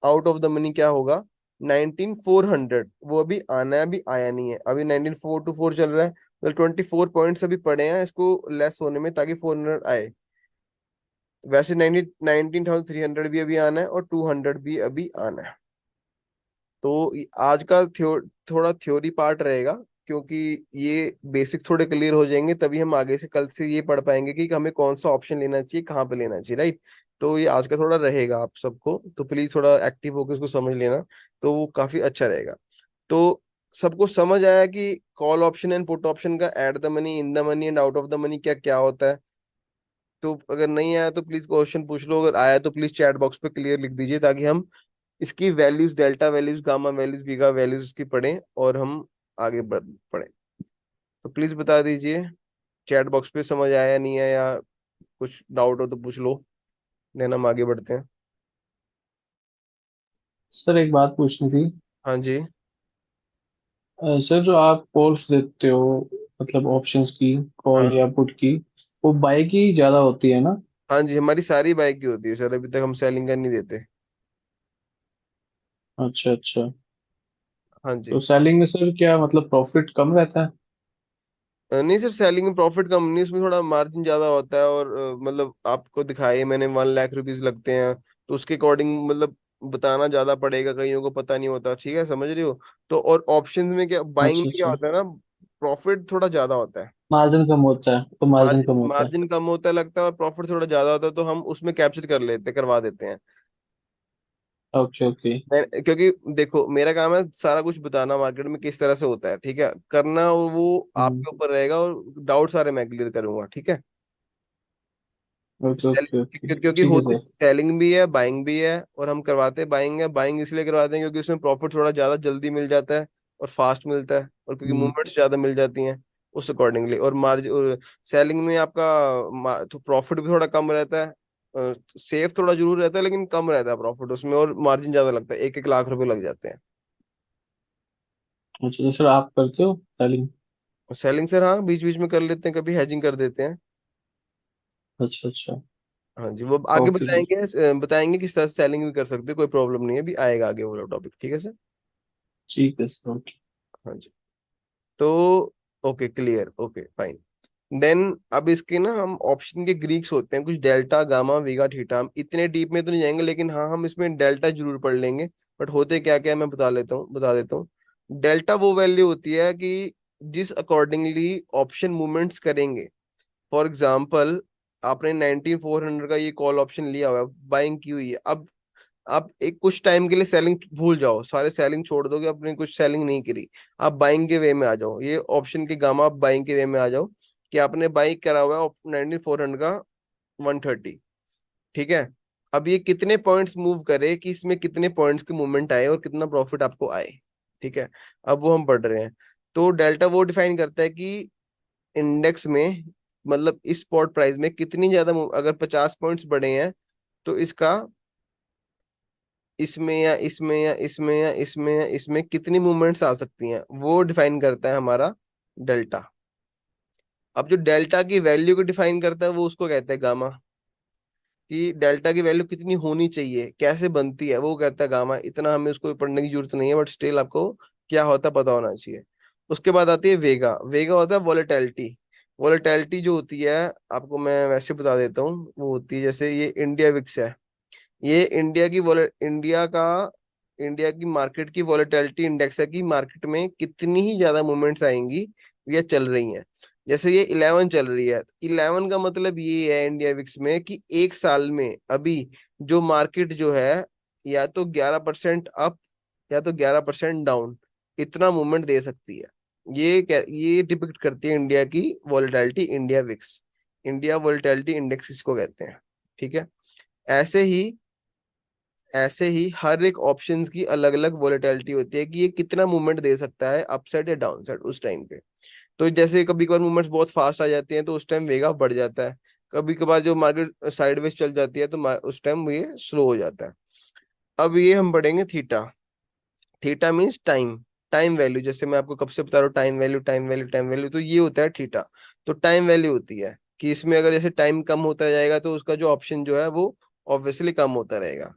आउट ऑफ द मनी क्या होगा? 19400, वो अभी आना है, अभी आया नहीं है, अभी 19424 चल रहा है, तो 24 पॉइंट्स अभी पड़े हैं इसको लेस होने में ताकि 400 आए। वैसे 19,300 भी अभी आना है और 200 भी अभी आना है। तो आज का थोड़ा थ्योरी पार्ट रहेगा, क्योंकि ये बेसिक थोड़े क्लियर हो जाएंगे तभी हम आगे से कल से ये पढ़ पाएंगे कि हमें कौन सा ऑप्शन लेना चाहिए, कहाँ पे लेना चाहिए, राइट। तो ये आज का थोड़ा रहेगा आप सबको, तो प्लीज थोड़ा एक्टिव होकर इसको समझ लेना, तो वो काफी अच्छा रहेगा। तो सबको समझ आया कि call option and put option का at the money, in the money and out of the money क्या क्या होता है? तो अगर नहीं आया तो प्लीज क्वेश्चन पूछ लो, अगर आया तो प्लीज चैट बॉक्स पे क्लियर लिख दीजिए ताकि हम इसकी values, delta values, gamma values, vega values इसकी पढ़ें और हम आगे पढ़ें। तो प्लीज बता दीजिए चैट बॉक्स पे समझ आया नहीं आया, या कुछ डाउट हो तो पूछ लो, देन हम आगे बढ़ते हैं। सर एक बात पूछनी थी। हाँ जी। सर जो आप कॉल्स देते हो, मतलब ऑप्शंस की, हाँ कॉल या पुट की, वो बाय की ज्यादा होती है ना? हाँ जी, हमारी सारी बाइक की होती है सर, अभी तक हम सेलिंग का नहीं देते। अच्छा अच्छा। हाँ तो जी। सेलिंग में सर क्या मतलब प्रॉफिट कम रहता है? नहीं सर, सेलिंग में प्रॉफिट कम नहीं, उसमें थोड़ा मार्जिन ज्यादा होता है, और मतलब आपको दिखाई मैंने 1 लाख रुपीज लगते हैं, तो उसके अकॉर्डिंग मतलब बताना ज्यादा पड़ेगा, कईयों को पता नहीं होता, ठीक है, समझ रही हो। तो और ऑप्शंस में क्या, बाइंग अच्छा में क्या अच्छा। होता है ना, प्रॉफिट थोड़ा ज्यादा होता है। मार्जिन कम होता है, तो मार्जिन कम मार्जिन होता है। मार्जिन कम होता है लगता है, और प्रॉफिट थोड़ा ज्यादा होता है, तो हम उसमें कैप्चर कर लेते, करवा देते हैं। Okay okay. मैं क्योंकि देखो मेरा काम है सारा कुछ बताना मार्केट में किस तरह से होता है, ठीक है, करना और वो हम्म। आपके ऊपर रहेगा, और डाउट सारे मैं क्लियर करूंगा, ठीक है। Okay okay okay. क्योंकि ठीक है होती सर। सेलिंग भी है, बाइंग भी है, और हम करवाते बाइंग है। बाइंग इसलिए करवाते हैं क्योंकि उसमें प्रॉफिट थोड़ा ज्यादा जल्दी मिल जाता है और फास्ट मिलता है, और क्योंकि हम्म। मूवमेंट्स ज्यादा मिल जाती हैं उस अकॉर्डिंगली। और मार्जिन, और सेलिंग में आपका तो प्रॉफिट भी थोड़ा कम रहता है, सेफ थोड़ा जरूर रहता है लेकिन कम रहता है प्रॉफिट उसमें, और मार्जिन ज्यादा लगता है, 1-1 लाख रुपए लग जाते हैं। अच्छा तो सर आप करते हो सेलिंग? सेलिंग सर हाँ, बीच बीच में कर लेते हैं, कभी हेजिंग कर देते हैं। अच्छा अच्छा। हाँ जी, वो आगे ओके सर। बताएंगे, बताएंगे किस तरह से सेलिंग भी कर सकते हैं, कोई प्रॉब्लम नहीं है, अभी आएगा आगे वो टॉपिक, ठीक है सर। ठीक है सर। ओके। हाँ जी। तो okay, clear, okay fine. Then अब इसके ना हम ऑप्शन के ग्रीक्स होते हैं कुछ, डेल्टा, गामा, वीगा, थीटा। हम इतने डीप में तो नहीं जाएंगे, लेकिन हाँ हम इसमें डेल्टा जरूर पढ़ लेंगे। बट होते क्या क्या है मैं बता देता हूँ। डेल्टा वो वैल्यू होती है कि जिस अकॉर्डिंगली ऑप्शन मूवमेंट्स करेंगे। फॉर एग्जाम्पल, आपने 19400 का ये कॉल ऑप्शन लिया हुआ है, बाइंग की हुई है। अब आप एक कुछ टाइम के लिए सेलिंग भूल जाओ, सारे सेलिंग छोड़ दोगे, अपने कुछ सेलिंग नहीं करी, आप बाइंग के वे में आ जाओ, ये ऑप्शन के गामा, आप बाइंग के वे में आ जाओ, कि आपने बाइंग करा हुआ है 19400 का 130, ठीक है। अब ये कितने पॉइंट्स मूव करे कि इसमें कितने पॉइंट्स की मूवमेंट आए और कितना प्रॉफिट आपको आए, ठीक है। अब वो हम पढ़ रहे हैं। तो डेल्टा वो डिफाइन करता है कि इंडेक्स में मतलब इस स्पॉट प्राइस में कितनी ज्यादा अगर 50 पॉइंट्स बढ़े हैं तो इसका इसमें या इसमें या इसमें या इसमें या इसमें कितनी मूवमेंट्स आ सकती हैं, वो डिफाइन करता है हमारा डेल्टा। अब जो डेल्टा की वैल्यू को डिफाइन करता है वो उसको कहते हैं गामा, कि डेल्टा की वैल्यू कितनी होनी चाहिए, कैसे बनती है, वो कहता है गामा। इतना हमें उसको पढ़ने की जरूरत नहीं है, बट स्टिल आपको क्या होता है पता होना चाहिए। उसके बाद आती है वेगा। वेगा होता है वॉलेटिलिटी। वॉलेटिलिटी जो होती है, आपको मैं वैसे बता देता हूँ, वो होती है जैसे ये इंडिया विक्स है, ये इंडिया की मार्केट की वॉलेटिलिटी इंडेक्स है कि मार्केट में कितनी ही ज्यादा मूवमेंट्स आएंगी या चल रही हैं। जैसे ये 11 चल रही है, 11 का मतलब ये है इंडिया विक्स में कि एक साल में अभी जो मार्केट जो है, या तो 11% अप या तो 11% डाउन, इतना मूवमेंट दे सकती है। ये डिपिक्ट करती है इंडिया की volatility, India VIX, India volatility index इसको कहते हैं। ठीक है। ऐसे ही ऐसे ही हर एक ऑप्शंस की अलग अलग वोलेटिलिटी होती है कि ये कितना मूवमेंट दे सकता है अपसाइड या डाउन साइड उस टाइम पे। तो जैसे कभी कभार मूवमेंट्स बहुत फास्ट आ जाती हैं तो उस टाइम वेगा बढ़ जाता है, कभी कभार जो मार्केट साइडवेज चल जाती है तो उस टाइम ये स्लो हो जाता है। अब ये हम पढ़ेंगे theta. Theta means time, time value. जैसे मैं आपको कब से बता रहा हूँ time value time value time value, तो ये होता है थीटा। तो टाइम वैल्यू होती है कि इसमें अगर जैसे टाइम कम होता जाएगा तो उसका जो ऑप्शन जो है वो ऑब्वियसली कम होता रहेगा।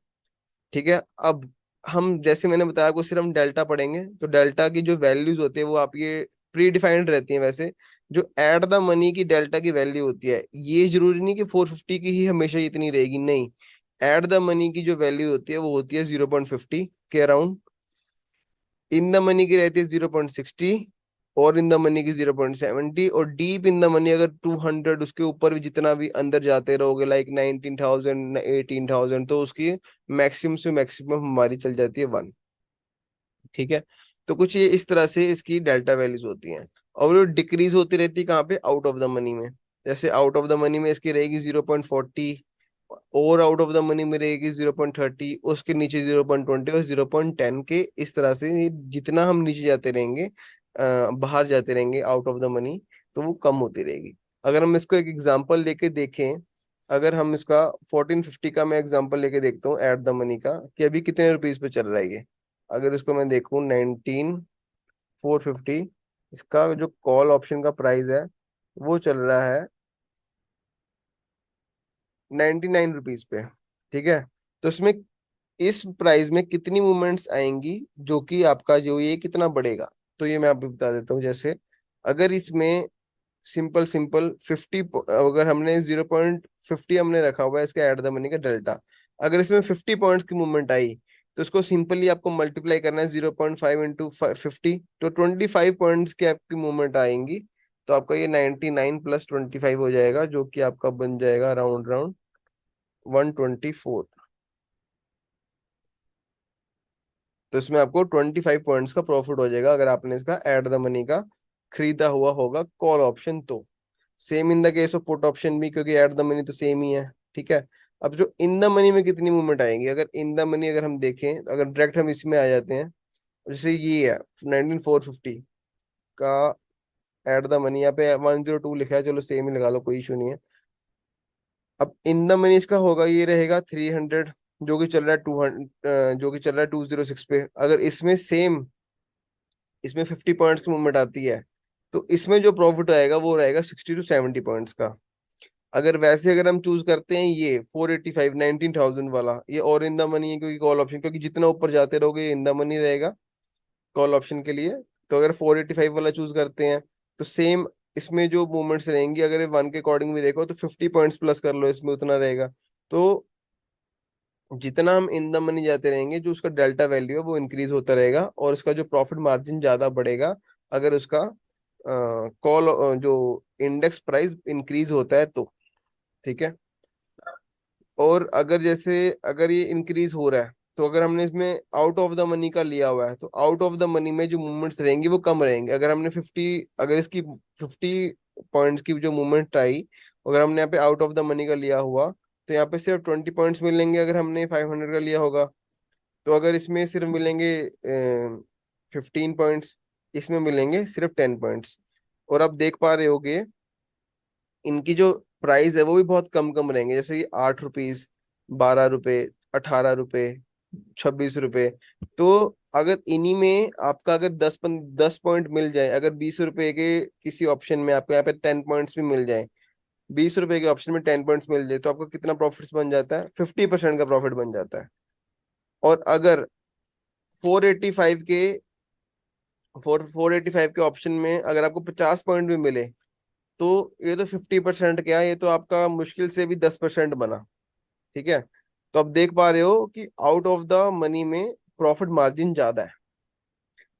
ठीक है। अब हम जैसे मैंने बताया आपको सिर्फ हम डेल्टा पढ़ेंगे, तो डेल्टा की जो वैल्यूज होती है वो आपकी प्री डिफाइंड रहती हैं वैसे। जो एट द मनी की डेल्टा की वैल्यू होती है, ये जरूरी नहीं कि 450 की ही हमेशा इतनी रहेगी, नहीं। एट द मनी की जो वैल्यू होती है वो होती है 0.50 के अराउंड। इन द मनी की रहती है 0.60, और इन द मनी की 0.70, और डीप इन द मनी अगर 200 उसके ऊपर भी जितना भी अंदर जाते रहोगे लाइक 19,000 18,000, तो उसकी मैक्सिमम से मैक्सिमम हमारी चल जाती है 1। ठीक है। तो कुछ ये इस तरह से इसकी डेल्टा वैल्यूज होती हैं। और वो डिक्रीज होती रहती है कहाँ पे, आउट ऑफ द मनी में। जैसे आउट ऑफ द मनी में इसकी रहेगी 0.40, और आउट ऑफ द मनी में रहेगी 0.30, उसके नीचे 0.20 और 0.10 के, इस तरह से ये जितना हम नीचे जाते रहेंगे, बाहर जाते रहेंगे आउट ऑफ द मनी, तो वो कम होती रहेगी। अगर हम इसको एक एग्जांपल लेके देखें, अगर हम इसका 1450 का मैं एग्जांपल लेके देखता हूँ एट द मनी का, कि अभी कितने रुपीज पे चल रहा है ये। अगर इसको मैं देखूं 19,450, इसका जो कॉल ऑप्शन का प्राइस है वो चल रहा है 99 रुपीज पे। ठीक है। तो इसमें इस प्राइस में कितनी मूवमेंट्स आएंगी जो कि आपका जो ये कितना बढ़ेगा, तो ये मैं आपको बता देता हूँ। जैसे अगर इसमें सिंपल सिंपल 50, अगर हमने 0.50 हमने रखा हुआ है इसका एट द मनी का डेल्टा, अगर इसमें 50 पॉइंट्स की मूवमेंट आई तो उसको सिंपली आपको मल्टीप्लाई करना है 0.5 इंटू 50, तो 25 पॉइंट्स की आपकी मूवमेंट आएंगी। तो आपका ये 99 प्लस 25 हो जाएगा, जो कि आपका बन जाएगा राउंड राउंड 124। तो इसमें आपको 25 पॉइंट्स का प्रॉफिट हो जाएगा अगर आपने इसका एट द मनी का खरीदा हुआ होगा कॉल ऑप्शन तो। Same in the case of put option भी, क्योंकि एट द मनी तो सेम ही है। ठीक है। अब जो इन द मनी में कितनी मूवमेंट आएंगी, अगर इन द मनी अगर हम देखें, अगर डायरेक्ट हम इसमें आ जाते हैं, जैसे ये है 19,450 का एट द मनी, यहाँ पे 102 लिखा है, चलो सेम ही लगा लो, कोई इशू नहीं है। अब इन द मनी इसका होगा, ये रहेगा 300, जो कि चल रहा है 200, जो कि चल रहा है 206 पे। अगर इसमें सेम, इसमें 50 पॉइंट्स की मूवमेंट आती है, तो इसमें जो प्रॉफिट आएगा वो रहेगा 60 to 70 पॉइंट्स का। अगर वैसे अगर हम चूज करते हैं ये 485 19,000 वाला, ये और इन द मनी है क्योंकि कॉल ऑप्शन, क्योंकि जितना ऊपर जाते रहोगे इन द मनी रहेगा कॉल ऑप्शन के लिए। तो अगर 485 वाला चूज करते हैं तो सेम इसमें जो मूवमेंट्स रहेंगी, अगर 1 के अकॉर्डिंग भी देखो तो 50 पॉइंट्स प्लस कर लो, इसमें उतना रहेगा। तो जितना हम इन द मनी जाते रहेंगे, जो उसका डेल्टा वैल्यू है वो इंक्रीज होता रहेगा, और उसका जो प्रॉफिट मार्जिन ज्यादा बढ़ेगा अगर उसका कॉल जो इंडेक्स प्राइस इंक्रीज होता है तो। ठीक है। और अगर जैसे अगर ये इंक्रीज हो रहा है, तो अगर हमने इसमें आउट ऑफ द मनी का लिया हुआ है, तो आउट ऑफ द मनी में जो मूवमेंट्स रहेंगी वो कम रहेंगे। अगर हमने 50, अगर इसकी 50 पॉइंट्स की जो मूवमेंट आई, अगर हमने यहाँ पे आउट ऑफ द मनी का लिया हुआ, तो यहाँ पे सिर्फ 20 पॉइंट्स मिलेंगे अगर हमने 500 का लिया होगा। तो अगर इसमें सिर्फ मिलेंगे 15 पॉइंट्स, इसमें मिलेंगे सिर्फ 10 पॉइंट्स। और आप देख पा रहे होगे इनकी जो प्राइस है वो भी बहुत कम कम रहेंगे, जैसे कि 8 रुपीज, 12 रुपए, 18 रुपए, 26 रुपए। तो अगर इन्हीं में आपका अगर 10 पॉइंट मिल जाए, अगर 20 रुपए के किसी ऑप्शन में आपको यहाँ पे 10 पॉइंट्स भी मिल जाए, 20 रुपए के ऑप्शन में 10 पॉइंट्स मिल जाए, तो आपको कितना प्रॉफिट बन जाता है? 50% का प्रॉफिट बन जाता है। और अगर 485 के 485 के ऑप्शन में अगर आपको 50 पॉइंट भी मिले, तो ये तो 50% क्या, ये तो आपका मुश्किल से भी 10% बना। ठीक है, तो आप देख पा रहे हो कि आउट ऑफ द मनी में प्रॉफिट मार्जिन ज्यादा है।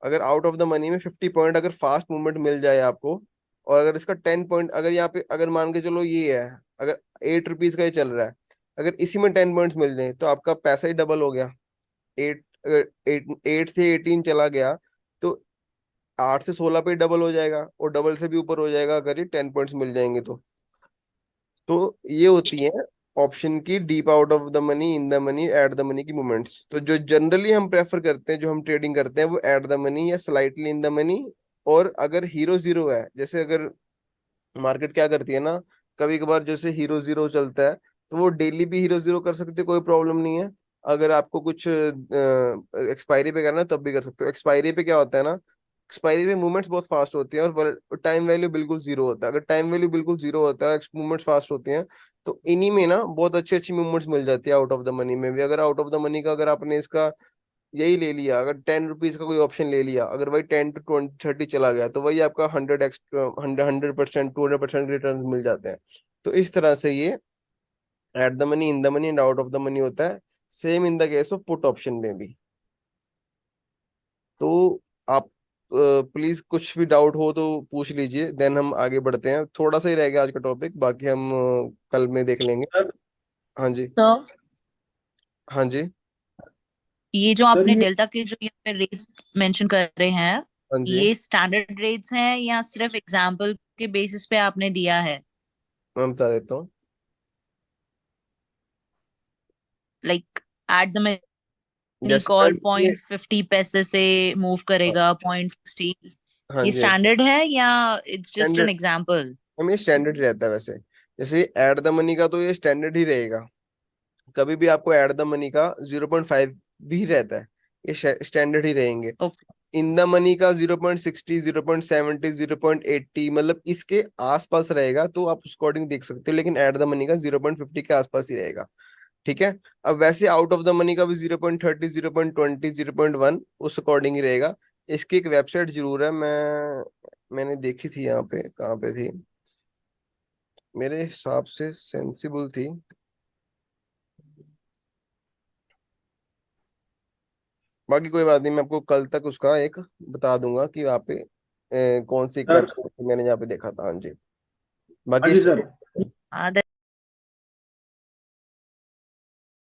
अगर आउट ऑफ द मनी में 50 पॉइंट अगर फास्ट मूवमेंट मिल जाए आपको, और अगर इसका 10 पॉइंट अगर यहाँ पे अगर मान के चलो ये है, अगर 8 रुपीज का ये चल रहा है, अगर इसी में 10 पॉइंट्स मिल जाए तो आपका पैसा ही डबल हो गया। एट एट एट से 18 चला गया, तो 8 से 16 पे डबल हो जाएगा, और डबल से भी ऊपर हो जाएगा अगर ये 10 पॉइंट्स मिल जाएंगे तो ये होती है ऑप्शन की deep out of the money, in the money, eight the money की मूवमेंट्स। तो जो जनरली हम प्रेफर करते हैं, जो हम ट्रेडिंग करते हैं, वो एट द मनी या स्लाइटली इन द मनी। और अगर हीरो जीरो है, जैसे अगर मार्केट क्या करती है ना, कभी कभार जैसे हीरो जीरो चलता है, तो वो डेली भी हीरो जीरो कर सकते हो, कोई प्रॉब्लम नहीं है। अगर आपको कुछ एक्सपायरी पे करना है तब भी कर सकते हो। एक्सपायरी पे क्या होता है ना, एक्सपायरी में मूवमेंट्स बहुत फास्ट होती है, और टाइम वैल्यू बिल्कुल जीरो होता है। अगर टाइम वैल्यू बिल्कुल जीरो होता है, मूवमेंट्स फास्ट होती हैं, तो इन्हीं में ना बहुत अच्छी अच्छी मूवमेंट्स मिल जाती है आउट ऑफ द मनी में भी। अगर आउट ऑफ द मनी का अगर आपने इसका यही ले लिया, अगर 10 रुपीज का कोई ऑप्शन ले लिया, अगर वही 10 to 20 30 चला गया, तो वही आपका 100% 200% रिटर्न मिल जाते हैं। तो इस तरह से ये eight the money, in the money and out of the money होता है। Same in the case of put option में भी। तो आप प्लीज कुछ भी डाउट हो तो पूछ लीजिए, देन हम आगे बढ़ते हैं। थोड़ा सा ही रह गया आज का टॉपिक, बाकी हम कल में देख लेंगे। सर हाँ जी। तो हाँ जी। ये जो सर आपने ये डेल्टा के जो यहाँ पे रेट्स मेंशन कर रहे हैं, हाँ जी, ये स्टैंडर्ड रेट्स हैं या सिर्फ एग्जाम्पल के बेसिस पे आपने दिया है? मैं बता देता हूँ। लाइक एट द मनी जैसे कॉल मैम ये, 0.50 से मूव हाँ करेगा 0.60, हाँ ये जी, हाँ जी, स्टैंडर्ड है या it's just an standard. Example? हम ये स्टैंडर्ड रहता है वैसे। जैसे एट द मनी का तो ये स्टैंडर्ड ही रहेगा। कभी भी आपको एट द मनी का 0.5 भी रहता है, ये स्टैंडर्ड ही रहेंगे। ओके। इन द मनी का 0.60, 0.70, 0.80, मतलब इसके आसपास रहेगा, तो आप उस अकॉर्डिंग देख सकते हो। लेकिन एट द मनी का 0.50 के आसपास ही रहेगा। ठीक है। अब वैसे आउट ऑफ द मनी का भी 0.30, 0.20, 0.1 उस अकॉर्डिंग ही रहेगा। इसकी एक वेबसाइट जरूर है, मैंने देखी थी, यहाँ पे कहाँ पे थी, मेरे हिसाब से सेंसिबल थी। बाकी कोई बात नहीं, मैं आपको कल तक उसका एक बता दूंगा कि वहाँ पे कौन सी एक सर वेबसाइट थी मैंने यहाँ पे देखा था। हाँ जी। हाँ बाकी जी सर। हाँ,